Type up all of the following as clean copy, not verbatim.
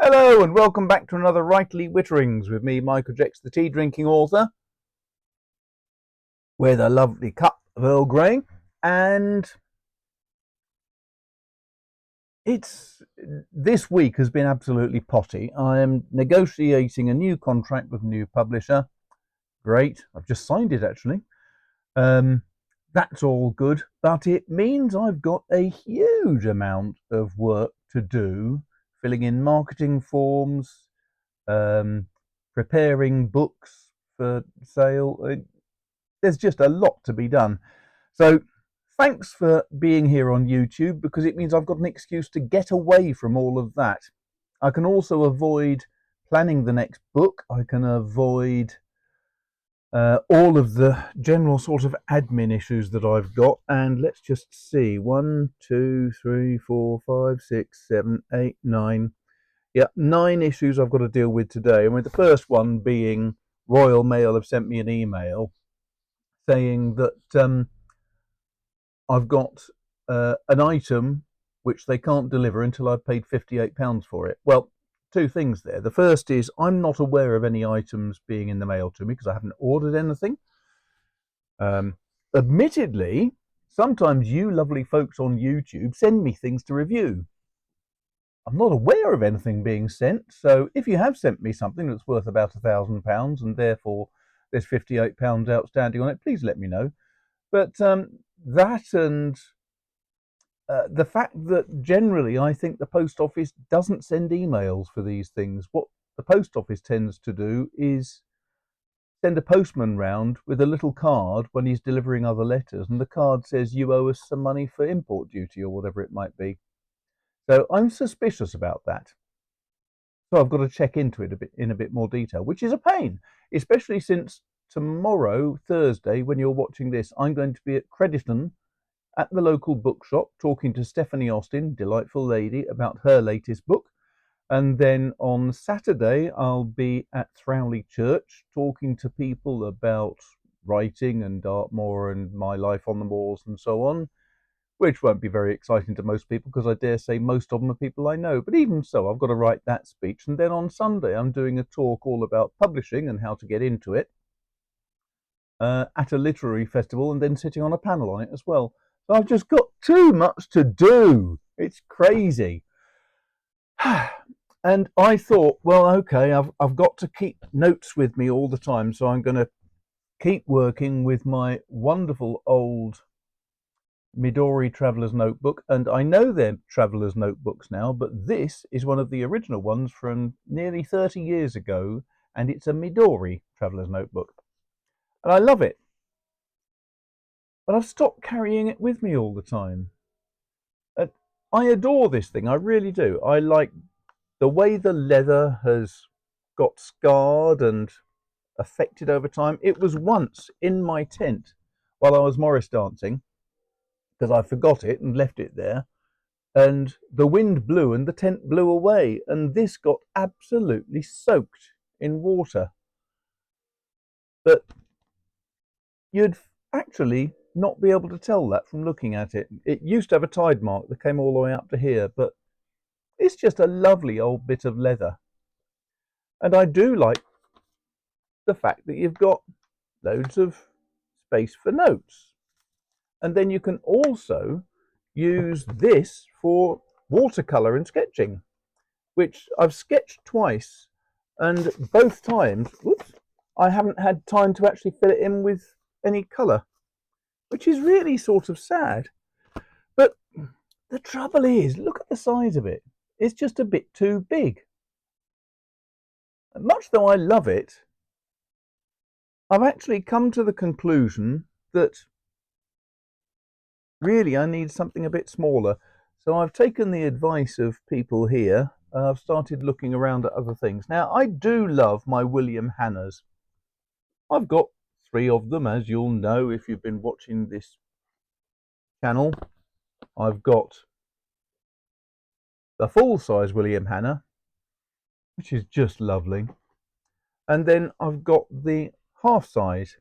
Hello and welcome back to another Rightly Witterings with me, Michael Jex, the tea drinking author, with a lovely cup of Earl Grey. And this week has been absolutely potty. I am negotiating a new contract with a new publisher. Great, I've just signed it actually. That's all good, but it means I've got a huge amount of work to do, filling in marketing forms, preparing books for sale. There's just a lot to be done. So thanks for being here on YouTube, because it means I've got an excuse to get away from all of that. I can also avoid planning the next book. I can avoid all of the general sort of admin issues that I've got. And let's just see, 1, 2, 3, 4, 5, 6, 7, 8, 9. Yeah, 9 issues I've got to deal with today. And with the first one being Royal Mail have sent me an email saying that I've got an item which they can't deliver until I've paid £58 for it. Well, two things there. The first is I'm not aware of any items being in the mail to me because I haven't ordered anything. Admittedly, sometimes you lovely folks on YouTube send me things to review. I'm not aware of anything being sent, so if you have sent me something that's worth about £1,000 and therefore there's £58 outstanding on it, please let me know. But that and the fact that generally I think the post office doesn't send emails for these things. What the post office tends to do is send a postman round with a little card when he's delivering other letters, and the card says you owe us some money for import duty or whatever it might be. So I'm suspicious about that. So I've got to check into it in a bit more detail, which is a pain, especially since tomorrow, Thursday, when you're watching this, I'm going to be at Crediton at the local bookshop talking to Stephanie Austin, delightful lady, about her latest book. And then on Saturday, I'll be at Throwley Church talking to people about writing and Dartmoor and my life on the moors and so on, which won't be very exciting to most people because I dare say most of them are people I know. But even so, I've got to write that speech. And then on Sunday, I'm doing a talk all about publishing and how to get into it at a literary festival, and then sitting on a panel on it as well. So I've just got too much to do. It's crazy. And I thought, well, okay, I've got to keep notes with me all the time. So I'm going to keep working with my wonderful old Midori Traveller's Notebook. And I know they're Traveller's Notebooks now, but this is one of the original ones from nearly 30 years ago. And it's a Midori Traveller's Notebook. And I love it. But I've stopped carrying it with me all the time. I adore this thing, I really do. I like the way the leather has got scarred and affected over time. It was once in my tent while I was Morris dancing, because I forgot it and left it there, and the wind blew and the tent blew away, and this got absolutely soaked in water. But you'd actually not be able to tell that from looking at it. It used to have a tide mark that came all the way up to here, but it's just a lovely old bit of leather. And I do like the fact that you've got loads of space for notes. And then you can also use this for watercolor and sketching, which I've sketched twice, and both times, whoops, I haven't had time to actually fill it in with any color, which is really sort of sad. But the trouble is, look at the size of it. It's just a bit too big. And much though I love it, I've actually come to the conclusion that really I need something a bit smaller. So I've taken the advice of people here and I've started looking around at other things. Now, I do love my William Hannahs. I've got 3 of them, as you'll know if you've been watching this channel. I've got the full-size William Hannah, which is just lovely. And then I've got the half-size,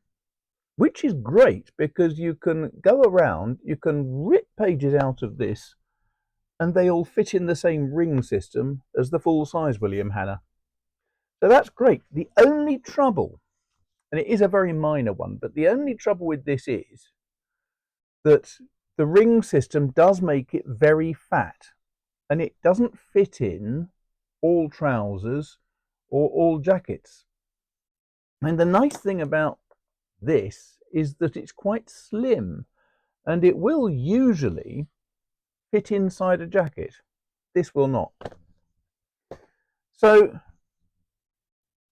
which is great because you can go around, you can rip pages out of this and they all fit in the same ring system as the full-size William Hanna. So that's great. The only trouble, and it is a very minor one, but the only trouble with this is that the ring system does make it very fat, and it doesn't fit in all trousers or all jackets. And the nice thing about this is that it's quite slim, and it will usually fit inside a jacket. This will not. So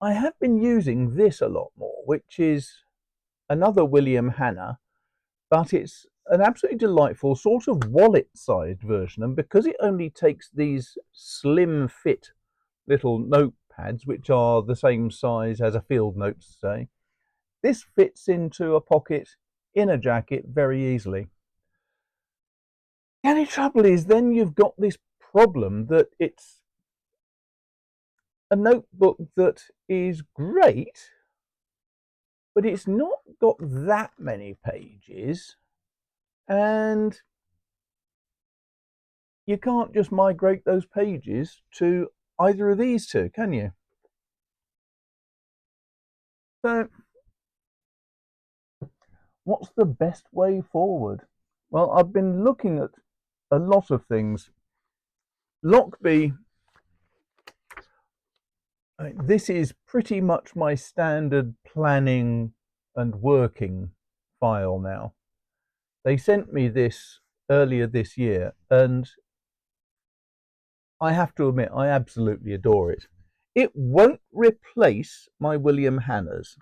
I have been using this a lot more, which is another William Hanna, but it's an absolutely delightful sort of wallet-sized version. And because it only takes these slim fit little notepads, which are the same size as a field note, say, this fits into a pocket in a jacket very easily. The only trouble is then you've got this problem that it's a notebook that is great, but it's not got that many pages, and you can't just migrate those pages to either of these two, can you? So what's the best way forward? Well, I've been looking at a lot of things. Lochby, this is pretty much my standard planning and working file now. They sent me this earlier this year, and I have to admit, I absolutely adore it. It won't replace my William Hannas.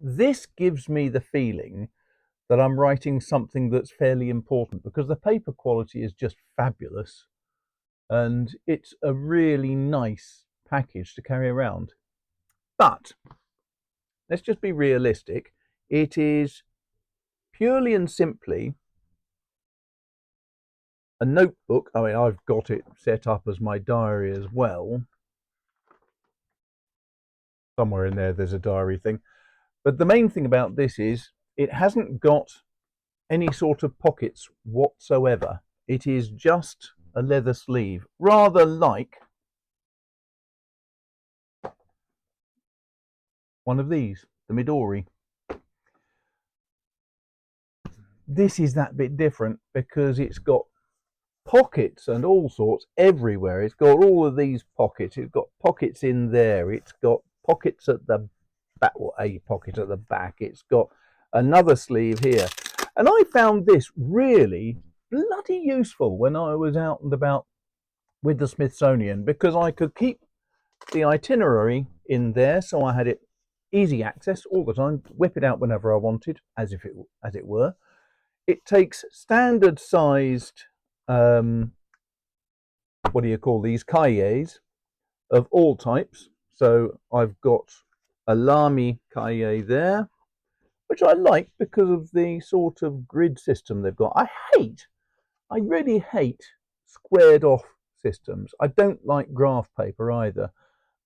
This gives me the feeling that I'm writing something that's fairly important, because the paper quality is just fabulous, and it's a really nice package to carry around. But let's just be realistic. It is purely and simply a notebook. I mean, I've got it set up as my diary as well. Somewhere in there's a diary thing. But the main thing about this is it hasn't got any sort of pockets whatsoever. It is just a leather sleeve, rather like one of these, the Midori. This is that bit different because it's got pockets and all sorts everywhere. It's got all of these pockets. It's got pockets in there. It's got pockets at the back, or a pocket at the back. It's got another sleeve here. And I found this really bloody useful when I was out and about with the Smithsonian, because I could keep the itinerary in there, so I had it easy access all the time, whip it out whenever I wanted, as it were. It takes standard sized what do you call these, cahiers of all types. So I've got a Lamy cahier there, which I like because of the sort of grid system they've got. I really hate squared off systems. I don't like graph paper either,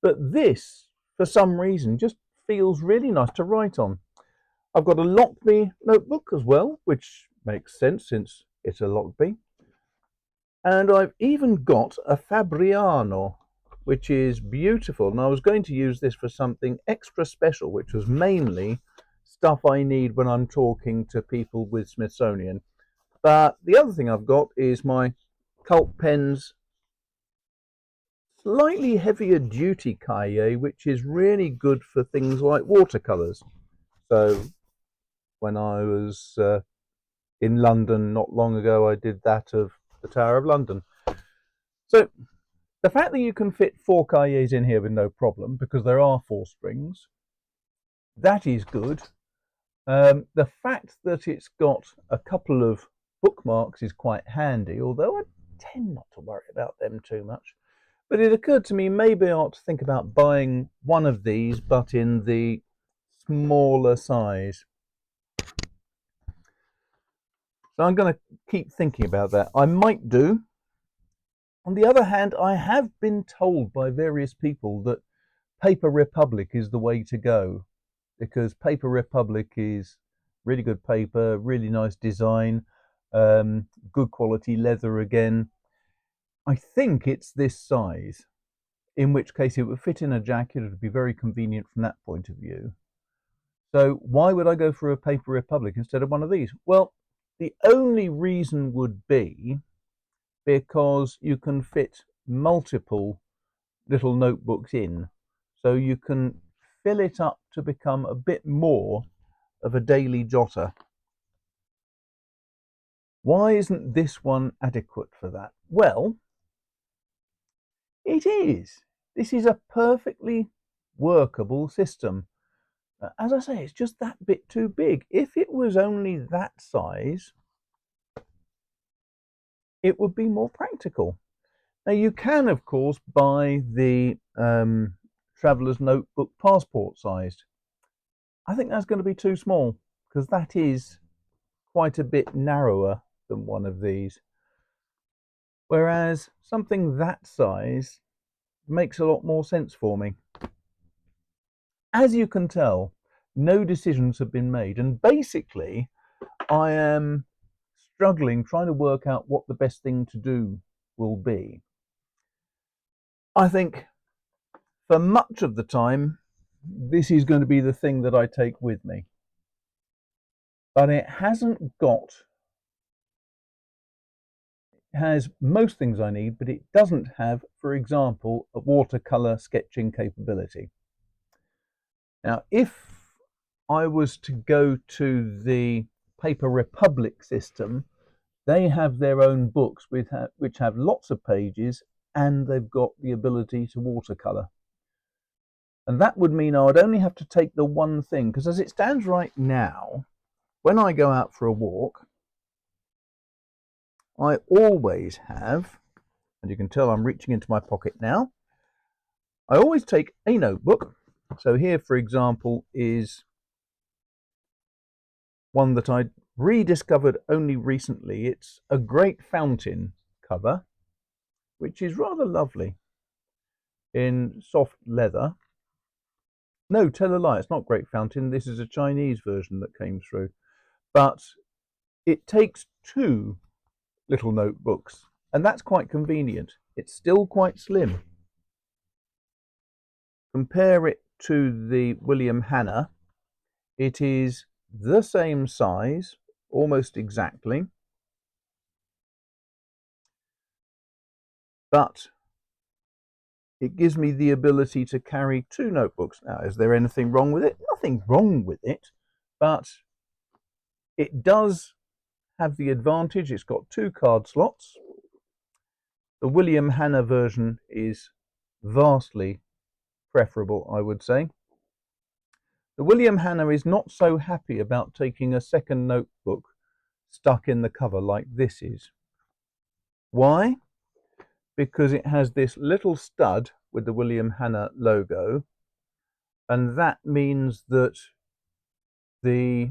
but this, for some reason, just feels really nice to write on. I've got a Lochby notebook as well, which makes sense since it's a Lochby. And I've even got a Fabriano, which is beautiful. And I was going to use this for something extra special, which was mainly stuff I need when I'm talking to people with Smithsonian. But the other thing I've got is my Cult Pens slightly heavier duty cahier, which is really good for things like watercolours. So when I was in London not long ago, I did that of the Tower of London. So the fact that you can fit 4 cahiers in here with no problem, because there are 4 strings, that is good. The fact that it's got a couple of bookmarks is quite handy, although I tend not to worry about them too much. But it occurred to me maybe I ought to think about buying one of these, but in the smaller size. So I'm going to keep thinking about that. I might do. On the other hand, I have been told by various people that Paper Republic is the way to go, because Paper Republic is really good paper, really nice design, good quality leather again. I think it's this size, in which case it would fit in a jacket. It would be very convenient from that point of view. So why would I go for a Paper Republic instead of one of these? Well, the only reason would be because you can fit multiple little notebooks in. So you can fill it up to become a bit more of a daily jotter. Why isn't this one adequate for that? Well, it is. This is a perfectly workable system. As I say, it's just that bit too big. If it was only that size, it would be more practical. Now, you can, of course, buy the traveller's notebook passport sized. I think that's going to be too small because that is quite a bit narrower than one of these. Whereas something that size makes a lot more sense for me. As you can tell, no decisions have been made, and basically I am struggling trying to work out what the best thing to do will be. I think for much of the time this is going to be the thing that I take with me, but it has most things I need, but it doesn't have, for example, a watercolor sketching capability. Now, if I was to go to the Paper Republic system, they have their own books which have lots of pages, and they've got the ability to watercolor. And that would mean I would only have to take the one thing, because as it stands right now, when I go out for a walk, I always have, and you can tell I'm reaching into my pocket now, I always take a notebook. So here, for example, is one that I rediscovered only recently. It's a Great Fountain cover, which is rather lovely in soft leather. No, tell a lie, it's not Great Fountain. This is a Chinese version that came through. But it takes two little notebooks, and that's quite convenient. It's still quite slim. Compare it to the William Hanna. It is the same size, almost exactly, but it gives me the ability to carry two notebooks. Now, is there anything wrong with it? Nothing wrong with it, but it does have the advantage. It's got two card slots. The William Hanna version is vastly preferable, I would say. The William Hanna is not so happy about taking a second notebook stuck in the cover like this is. Why? Because it has this little stud with the William Hanna logo, and that means that the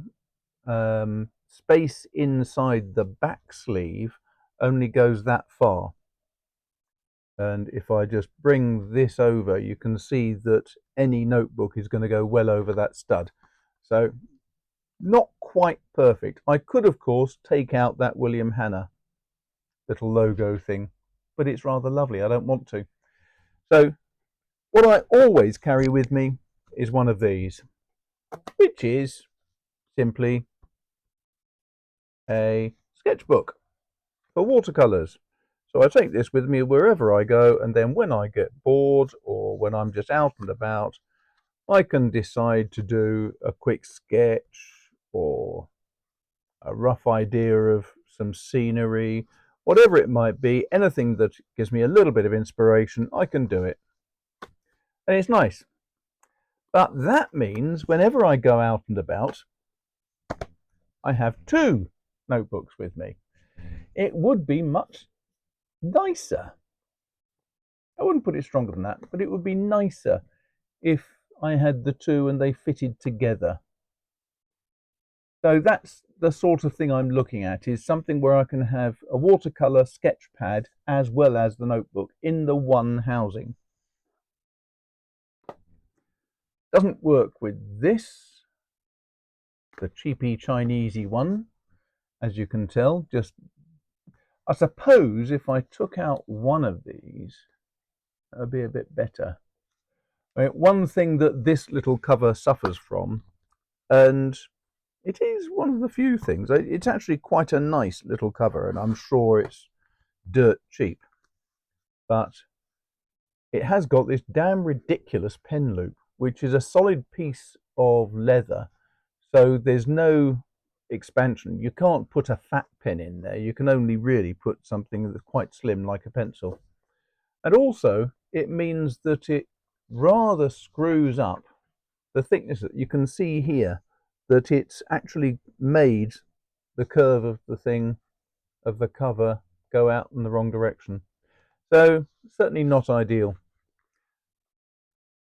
space inside the back sleeve only goes that far. And if I just bring this over, you can see that any notebook is going to go well over that stud. So not quite perfect. I could, of course, take out that William Hanna little logo thing, but it's rather lovely. I don't want to. So what I always carry with me is one of these, which is simply a sketchbook for watercolors. So I take this with me wherever I go, and then when I get bored or when I'm just out and about, I can decide to do a quick sketch or a rough idea of some scenery, whatever it might be, anything that gives me a little bit of inspiration, I can do it. And it's nice. But that means whenever I go out and about, I have two notebooks with me. It would be much nicer. I wouldn't put it stronger than that, but it would be nicer if I had the two and they fitted together. So that's the sort of thing I'm looking at, is something where I can have a watercolor sketch pad as well as the notebook in the one housing. Doesn't work with this, the cheapy Chinesey one. as you can tell. Just, I suppose if I took out one of these, that would be a bit better. I mean, one thing that this little cover suffers from, and it is one of the few things, it's actually quite a nice little cover, and I'm sure it's dirt cheap, but it has got this damn ridiculous pen loop, which is a solid piece of leather. So there's no expansion. You can't put a fat pen in there. You can only really put something that's quite slim, like a pencil. And also, it means that it rather screws up the thickness. That you can see here that it's actually made the curve of the thing, of the cover, go out in the wrong direction. So certainly not ideal.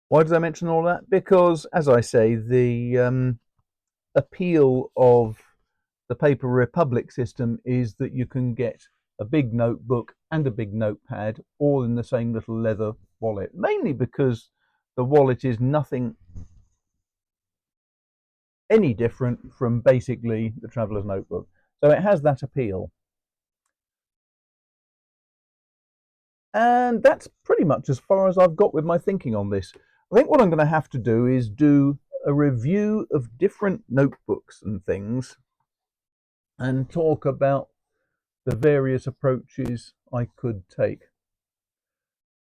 Why did I mention all that? Because, as I say, the appeal of the Paper Republic system is that you can get a big notebook and a big notepad all in the same little leather wallet, mainly because the wallet is nothing any different from basically the traveler's notebook. So it has that appeal. And that's pretty much as far as I've got with my thinking on this. I think what I'm going to have to do is do a review of different notebooks and things and talk about the various approaches I could take.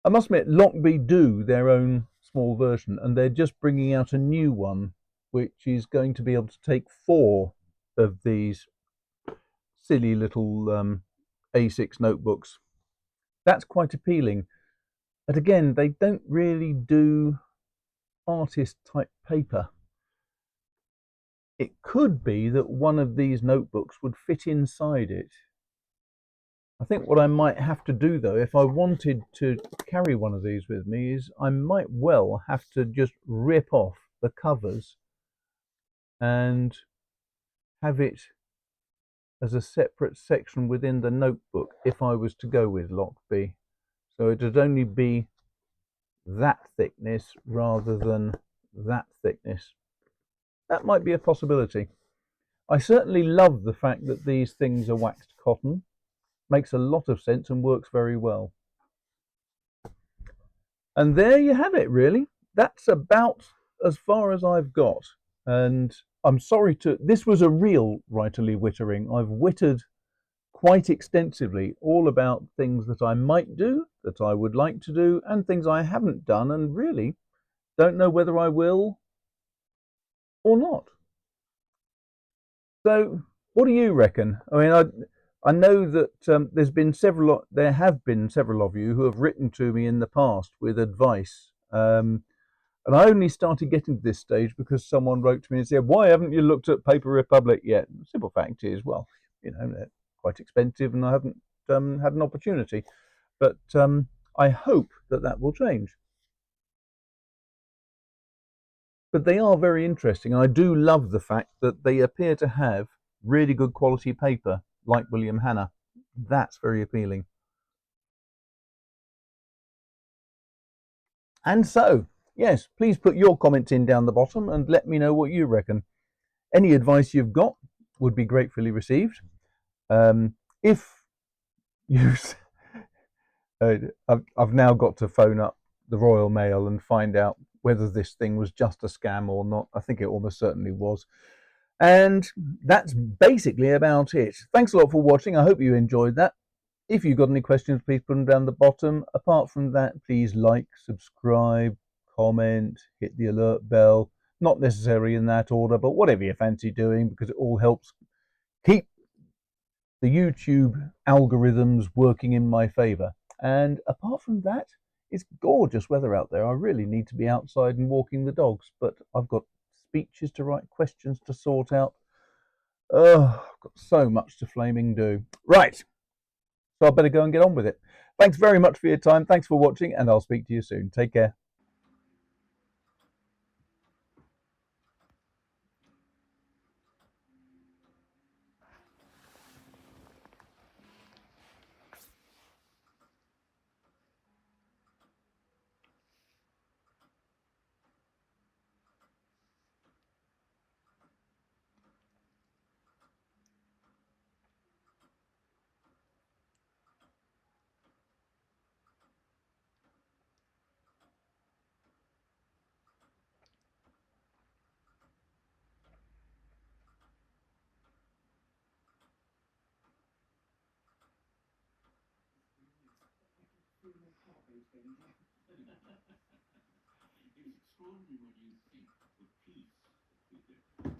I must admit, Lochby do their own small version, and they're just bringing out a new one, which is going to be able to take 4 of these silly little A6 notebooks. That's quite appealing. But again, they don't really do artist type paper. It could be that one of these notebooks would fit inside it. I think what I might have to do though, if I wanted to carry one of these with me, is I might well have to just rip off the covers and have it as a separate section within the notebook if I was to go with Lochby. So it would only be that thickness rather than that thickness. That might be a possibility. I certainly love the fact that these things are waxed cotton. Makes a lot of sense and works very well. And there you have it, really. That's about as far as I've got. And I'm sorry to, this was a real writerly wittering. I've wittered quite extensively all about things that I might do, that I would like to do, and things I haven't done and really don't know whether I will or not. So, what do you reckon? I mean, I know that there have been several of you who have written to me in the past with advice, and I only started getting to this stage because someone wrote to me and said, "Why haven't you looked at Paper Republic yet?" The simple fact is, well, they're quite expensive, and I haven't had an opportunity. But I hope that that will change. But they are very interesting, and I do love the fact that they appear to have really good quality paper, like William Hanna. That's very appealing. And so, yes, please put your comments in down the bottom and let me know what you reckon. Any advice you've got would be gratefully received. If you, I've now got to phone up the Royal Mail and find out whether this thing was just a scam or not. I think it almost certainly was. And that's basically about it. Thanks a lot for watching. I hope you enjoyed that. If you've got any questions, please put them down the bottom. Apart from that, please like, subscribe, comment, hit the alert bell. Not necessarily in that order, but whatever you fancy doing, because it all helps keep the YouTube algorithms working in my favor. And apart from that, it's gorgeous weather out there. I really need to be outside and walking the dogs, but I've got speeches to write, questions to sort out. Oh, I've got so much to flaming do. Right, so I better go and get on with it. Thanks very much for your time. Thanks for watching, and I'll speak to you soon. Take care. It's extraordinary when you think the peace that we live